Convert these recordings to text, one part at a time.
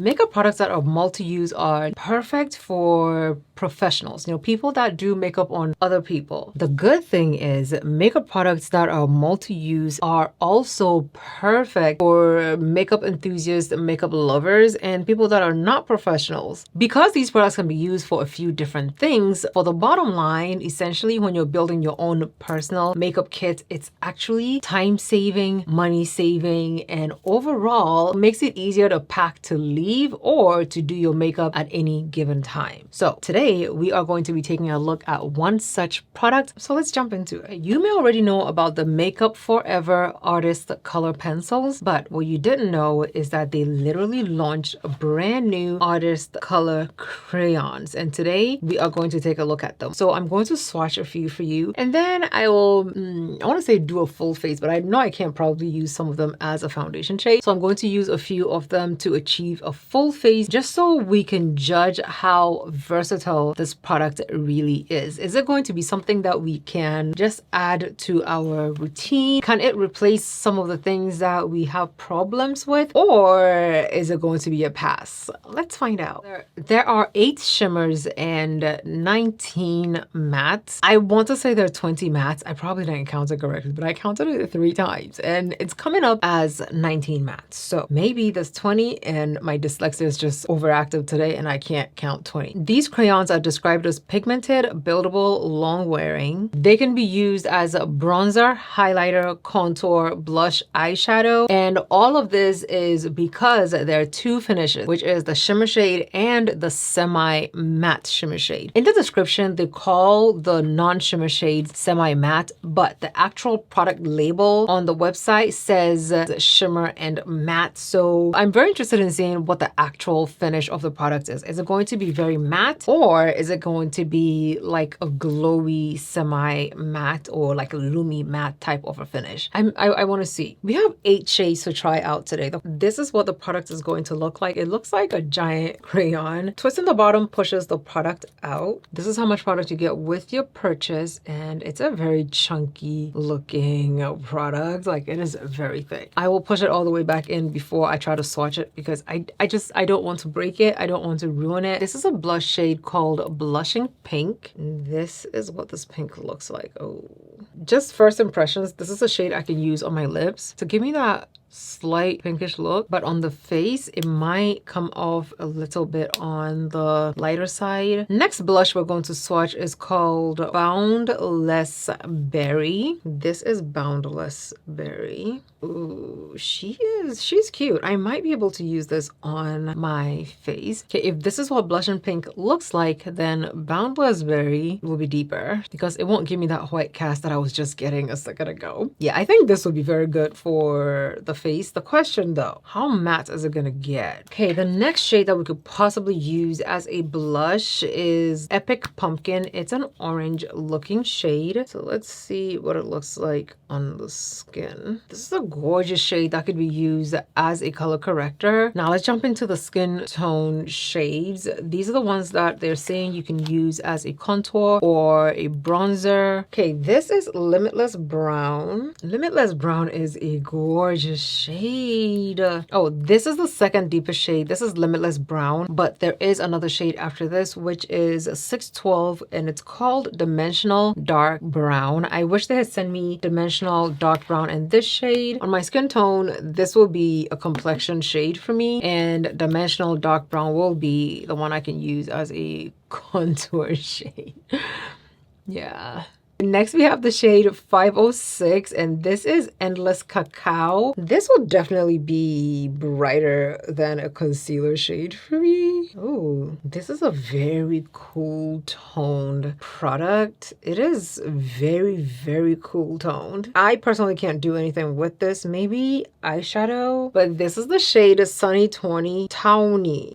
Makeup products that are multi-use are perfect for professionals, people that do makeup on other people. The good thing is makeup products that are multi-use are also perfect for makeup enthusiasts, makeup lovers, and people that are not professionals. Because these products can be used for a few different things, for the bottom line, essentially when you're building your own personal makeup kit, it's actually time saving, money saving, and overall makes it easier to pack to leave or to do your makeup at any given time. So today we are going to be taking a look at one such product. So let's jump into it. You may already know about the Makeup Forever Artist Color Pencils, but what you didn't know is that they literally launched a brand new Artist Color Crayons. And today we are going to take a look at them. So I'm going to swatch a few for you, and then I will, I want to say do a full face, but I know I can't probably use some of them as a foundation shade. So I'm going to use a few of them to achieve a full face, just so we can judge how versatile this product really is. Is it going to be something that we can just add to our routine? Can it replace some of the things that we have problems with? Or is it going to be a pass? Let's find out. There are 8 shimmers and 19 mattes. I want to say there are 20 mattes. I probably didn't count it correctly, but I counted it 3 times and it's coming up as 19 mattes. So maybe there's 20 and my dyslexia is just overactive today and I can't count 20. These crayons are described as pigmented, buildable, long wearing. They can be used as a bronzer, highlighter, contour, blush, eyeshadow, and all of this is because there are 2 finishes, which is the shimmer shade and the semi-matte shimmer shade. In the description, they call the non-shimmer shade semi-matte, but the actual product label on the website says shimmer and matte. So I'm very interested in seeing what the actual finish of the product is. Is it going to be very matte, or is it going to be like a glowy semi-matte or like a lumi matte type of a finish? I want to see. We have 8 shades to try out today. This is what the product is going to look like. It looks like a giant crayon. Twisting the bottom pushes the product out. This is how much product you get with your purchase, and it's a very chunky looking product. Like, it is very thick. I will push it all the way back in before I try to swatch it because I don't want to break it. I don't want to ruin it. This is a blush shade called Blushing Pink. This is what this pink looks like. Oh, just first impressions, this is a shade I can use on my lips to give me that slight pinkish look, but on the face it might come off a little bit on the lighter side. Next blush we're going to swatch is called Boundless Berry. This is Boundless Berry. Ooh, she's cute. I might be able to use this on my face. Okay, if this is what blush and pink looks like, then Boundless Berry will be deeper because it won't give me that white cast that I was just getting a second ago. Yeah, I think this would be very good for the face. The question though, how matte is it gonna get? Okay, the next shade that we could possibly use as a blush is Epic Pumpkin. It's an orange looking shade. So let's see what it looks like on the skin. This is a gorgeous shade that could be used as a color corrector. Now let's jump into the skin tone shades. These are the ones that they're saying you can use as a contour or a bronzer. Okay, this is Limitless Brown. Limitless Brown is a gorgeous shade. Oh, this is the second deepest shade. This is Limitless Brown, but there is another shade after this, which is 612, and it's called Dimensional Dark Brown. I wish they had sent me Dimensional Dark Brown in this shade. On my skin tone, this will be a complexion shade for me, and Dimensional Dark Brown will be the one I can use as a contour shade. Yeah. Next, we have the shade 506, and this is Endless Cacao. This will definitely be brighter than a concealer shade for me. Oh, this is a very cool toned product. It is very, very cool toned. I personally can't do anything with this. Maybe eyeshadow, but this is the shade Sunny Tawny.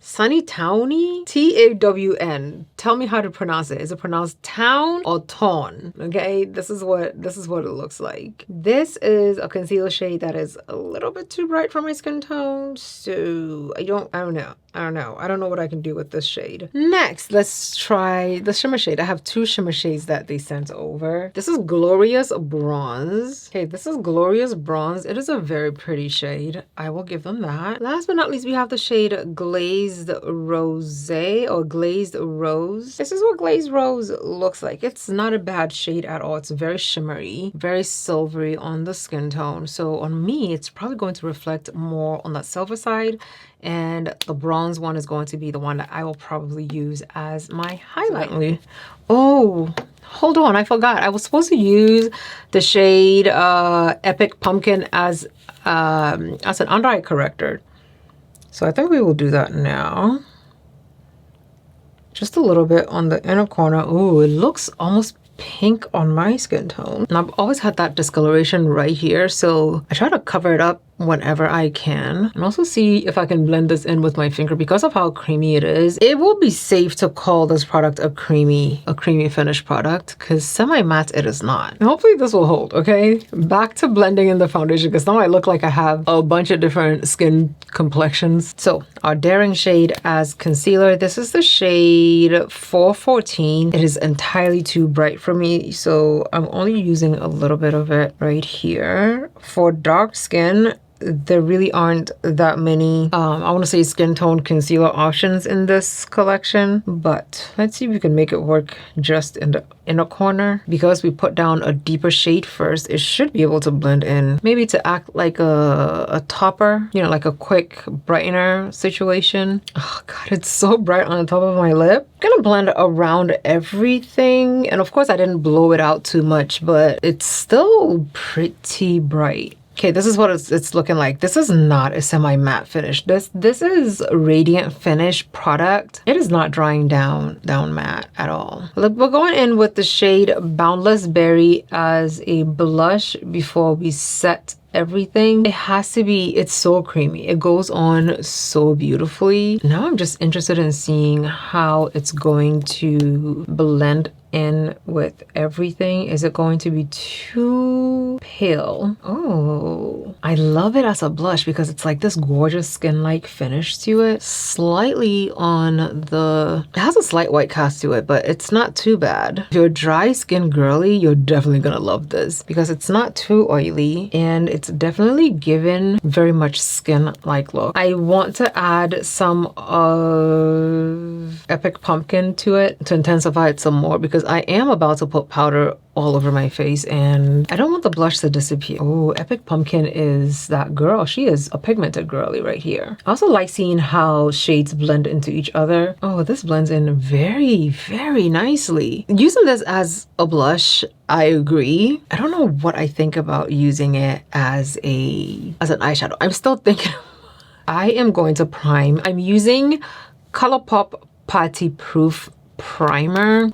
Sunny Tawny? T-A-W-N. Tell me how to pronounce it. Is it pronounced town or ton? Okay, this is what it looks like. This is a concealer shade that is a little bit too bright for my skin tone, so I don't know. I don't know what I can do with this shade. Next, let's try the shimmer shade. I have two shimmer shades that they sent over. This is Glorious Bronze. Okay, this is Glorious Bronze. It is a very pretty shade. I will give them that. Last but not least, we have the shade Glazed Rosé or Glazed Rose. This is what Glazed Rose looks like. It's not a bad shade at all. It's very shimmery, very silvery on the skin tone. So on me, it's probably going to reflect more on that silver side, and the bronze one is going to be the one that I will probably use as my highlight. Oh, hold on, I forgot. I was supposed to use the shade Epic Pumpkin as an under eye corrector. So I think we will do that now. Just a little bit on the inner corner. Oh, it looks almost pink on my skin tone. And I've always had that discoloration right here, so I try to cover it up whenever I can, and also see if I can blend this in with my finger. Because of how creamy it is, it will be safe to call this product a creamy finish product, because semi-matte it is not. And hopefully this will hold. Okay, back to blending in the foundation, because now I look like I have a bunch of different skin complexions. So our daring shade as concealer, this is the shade 414. It is entirely too bright for me, so I'm only using a little bit of it right here. For dark skin, there really aren't that many I want to say skin tone concealer options in this collection, but let's see if we can make it work just in the inner corner. Because we put down a deeper shade first, it should be able to blend in, maybe to act like a topper, you know, like a quick brightener situation. Oh god, it's so bright on the top of my lip. I'm gonna blend around everything, and of course I didn't blow it out too much, but it's still pretty bright. Okay, this is what it's looking like. This is not a semi-matte finish. This is a radiant finish product. It is not drying down matte at all. Look, we're going in with the shade Boundless Berry as a blush before we set everything. It has to be, it's so creamy. It goes on so beautifully. Now I'm just interested in seeing how it's going to blend in with everything. Is it going to be too pale? Oh, I love it as a blush because it's like this gorgeous skin-like finish to it. Slightly on the, it has a slight white cast to it, but it's not too bad. If you're dry skin girly, you're definitely gonna love this because it's not too oily and it's definitely given very much skin-like look. I want to add some of Epic Pumpkin to it to intensify it some more, because I am about to put powder all over my face and I don't want the blush to disappear. Oh, Epic Pumpkin is that girl. She is a pigmented girly right here. I also like seeing how shades blend into each other. Oh, this blends in very, very nicely. Using this as a blush, I agree. I don't know what I think about using it as an eyeshadow. I'm still thinking. I am going to prime. I'm using ColourPop Party Proof Primer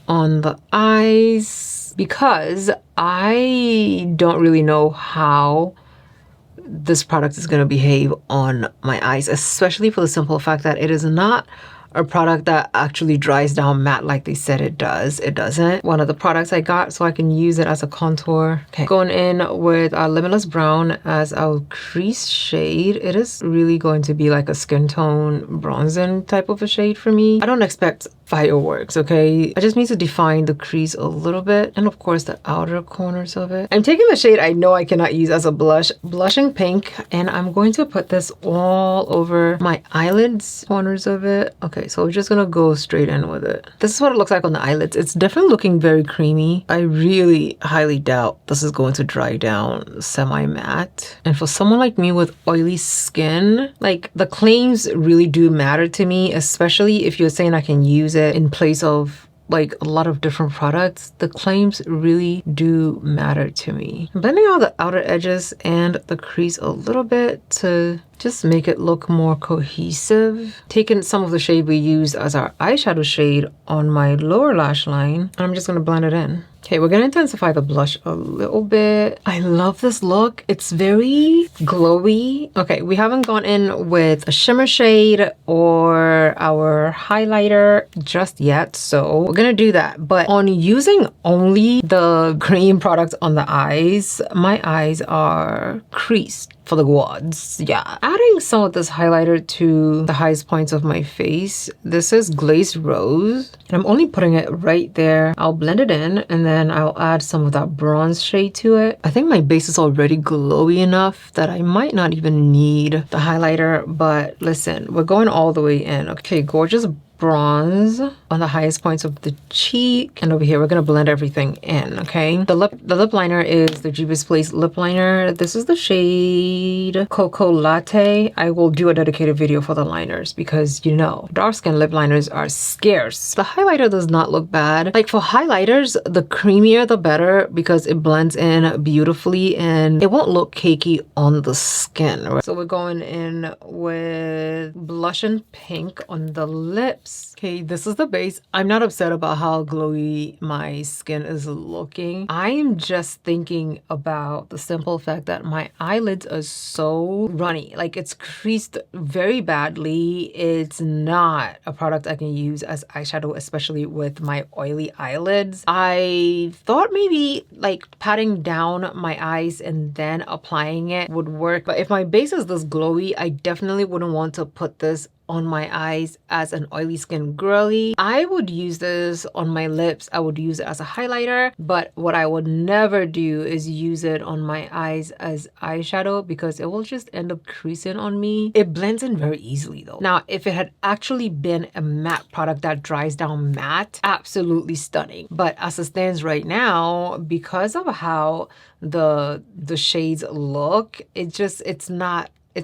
on the eyes because I don't really know how this product is going to behave on my eyes, especially for the simple fact that it is not a product that actually dries down matte like they said it does. It doesn't. One of the products I got so I can use it as a contour. Okay, going in with our Limitless Brown as our crease shade. It is really going to be like a skin tone bronzing type of a shade for me. I don't expect fireworks, okay? I just need to define the crease a little bit, and of course the outer corners of it. I'm taking the shade I know I cannot use as a blush, Blushing Pink, and I'm going to put this all over my eyelids, corners of it. Okay, so we're just gonna go straight in with it. This is what it looks like on the eyelids. It's definitely looking very creamy. I really highly doubt this is going to dry down semi-matte. And for someone like me with oily skin, like the claims really do matter to me, especially if you're saying I can use it in place of like a lot of different products. The claims really do matter to me. I'm blending out the outer edges and the crease a little bit to just make it look more cohesive. Taking some of the shade we used as our eyeshadow shade on my lower lash line, and I'm just gonna blend it in. Okay, we're gonna intensify the blush a little bit. I love this look. It's very glowy. Okay, we haven't gone in with a shimmer shade or our highlighter just yet, so we're gonna do that. But on using only the cream product on the eyes, my eyes are creased for the quads. Yeah. Adding some of this highlighter to the highest points of my face. This is Glazed Rose. And I'm only putting it right there. I'll blend it in and then I'll add some of that bronze shade to it. I think my base is already glowy enough that I might not even need the highlighter, but listen, we're going all the way in. Okay, gorgeous bronze on the highest points of the cheek, and over here we're gonna blend everything in. Okay, the lip liner is the Juvia's Place lip liner. This is the shade Cocoa Latte. I will do a dedicated video for the liners because you know dark skin lip liners are scarce. The highlighter does not look bad. Like for highlighters, the creamier the better because it blends in beautifully and it won't look cakey on the skin, right? So we're going in with blush and pink on the lips. Okay, this is the base. I'm not upset about how glowy my skin is looking. I am just thinking about the simple fact that my eyelids are so runny. Like it's creased very badly. It's not a product I can use as eyeshadow, especially with my oily eyelids. I thought maybe like patting down my eyes and then applying it would work. But if my base is this glowy, I definitely wouldn't want to put this on my eyes as an oily skin girly. I would use this on my lips. I would use it as a highlighter, but what I would never do is use it on my eyes as eyeshadow because it will just end up creasing on me. It blends in very easily though. Now, if it had actually been a matte product that dries down matte, absolutely stunning. But as it stands right now, because of how the shades look, it's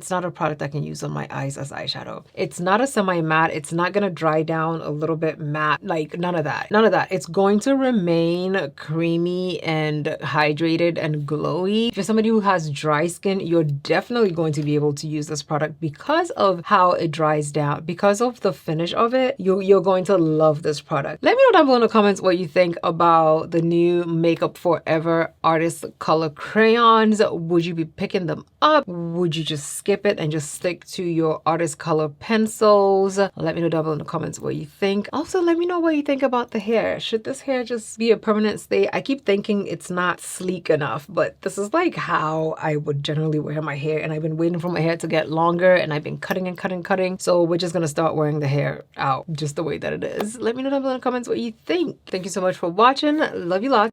not a product I can use on my eyes as eyeshadow. It's not a semi-matte. It's not gonna dry down a little bit matte. Like none of that. None of that. It's going to remain creamy and hydrated and glowy. If you're somebody who has dry skin, you're definitely going to be able to use this product because of how it dries down. Because of the finish of it, you're going to love this product. Let me know down below in the comments what you think about the new Makeup Forever Artist Color Crayons. Would you be picking them up? Would you just skip it and just stick to your artist color pencils? Let me know down below in the comments what you think. Also, let me know what you think about the hair. Should this hair just be a permanent stay? I keep thinking it's not sleek enough, but this is like how I would generally wear my hair, and I've been waiting for my hair to get longer and I've been cutting and cutting. So we're just gonna start wearing the hair out just the way that it is. Let me know down below in the comments what you think. Thank you so much for watching. Love you lots.